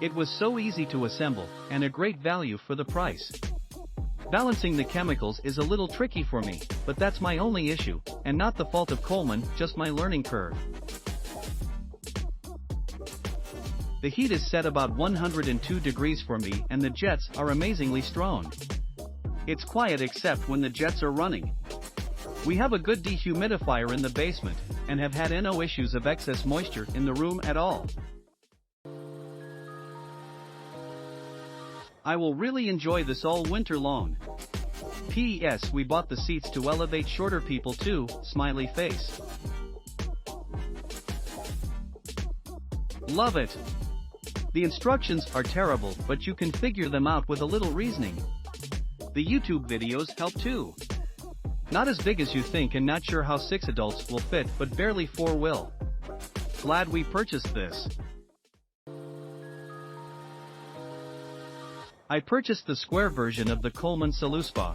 It was so easy to assemble, and a great value for the price. Balancing the chemicals is a little tricky for me, but that's my only issue, and not the fault of Coleman, just my learning curve. The heat is set about 102 degrees for me and the jets are amazingly strong. It's quiet except when the jets are running. We have a good dehumidifier in the basement, and have had no issues of excess moisture in the room at all. I will really enjoy this all winter long. P.S. We bought the seats to elevate shorter people too, smiley face. Love it. The instructions are terrible, but you can figure them out with a little reasoning. The YouTube videos help too. Not as big as you think and not sure how 6 adults will fit, but barely 4 will. Glad we purchased this. I purchased the square version of the Coleman SaluSpa.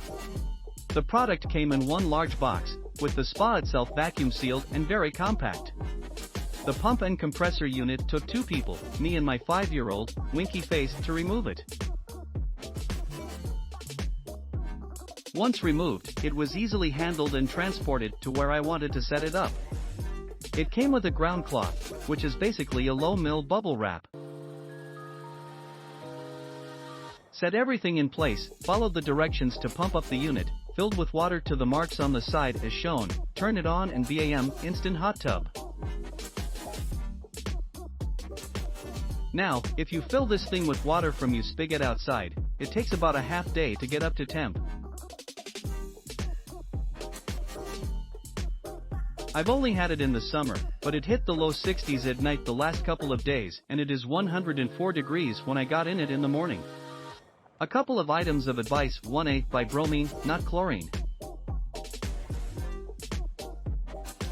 The product came in one large box, with the spa itself vacuum sealed and very compact. The pump and compressor unit took 2 people, me and my 5-year-old, winky face, to remove it. Once removed, it was easily handled and transported to where I wanted to set it up. It came with a ground cloth, which is basically a low-mill bubble wrap. Set everything in place, followed the directions to pump up the unit, filled with water to the marks on the side as shown, turn it on and bam, instant hot tub. Now, if you fill this thing with water from your spigot outside, it takes about a half day to get up to temp. I've only had it in the summer, but it hit the low 60s at night the last couple of days and it is 104 degrees when I got in it in the morning. A couple of items of advice: 1A, buy bromine, not chlorine.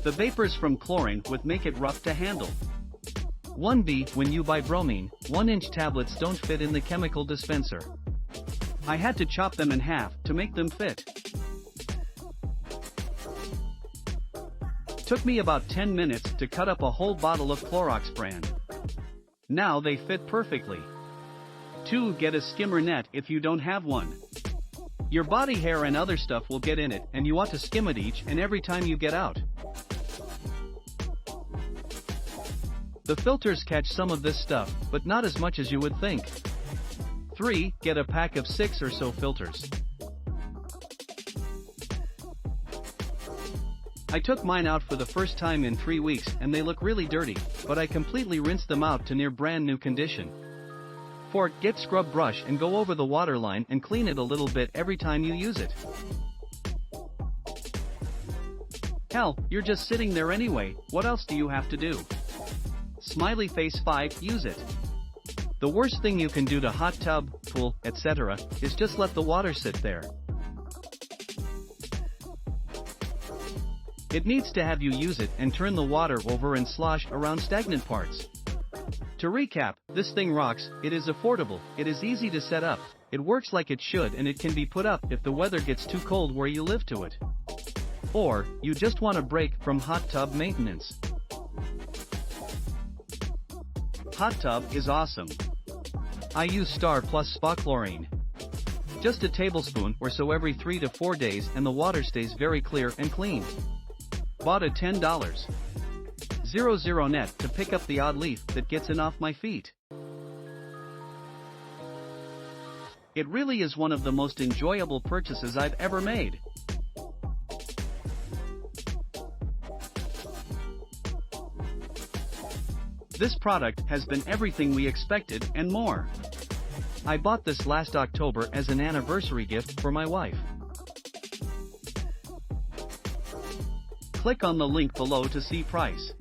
The vapors from chlorine would make it rough to handle. 1B, when you buy bromine, 1-inch tablets don't fit in the chemical dispenser. I had to chop them in half to make them fit. Took me about 10 minutes to cut up a whole bottle of Clorox brand. Now they fit perfectly. 2, get a skimmer net if you don't have one. Your body hair and other stuff will get in it and you want to skim it each and every time you get out. The filters catch some of this stuff, but not as much as you would think. 3, get a pack of 6 or so filters. I took mine out for the first time in 3 weeks and they look really dirty, but I completely rinsed them out to near brand new condition. 4, get scrub brush and go over the water line and clean it a little bit every time you use it. Hell, you're just sitting there anyway, what else do you have to do? Smiley face 5, use it. The worst thing you can do to hot tub, pool, etc. is just let the water sit there. It needs to have you use it and turn the water over and slosh around stagnant parts. To recap, this thing rocks, it is affordable, it is easy to set up, it works like it should and it can be put up if the weather gets too cold where you live to it. Or, you just want a break from hot tub maintenance. Hot tub is awesome. I use Star Plus Spa Chlorine. Just a tablespoon or so every 3 to 4 days and the water stays very clear and clean. Bought a $10.00 net to pick up the odd leaf that gets in off my feet. It really is one of the most enjoyable purchases I've ever made. This product has been everything we expected and more. I bought this last October as an anniversary gift for my wife. Click on the link below to see price.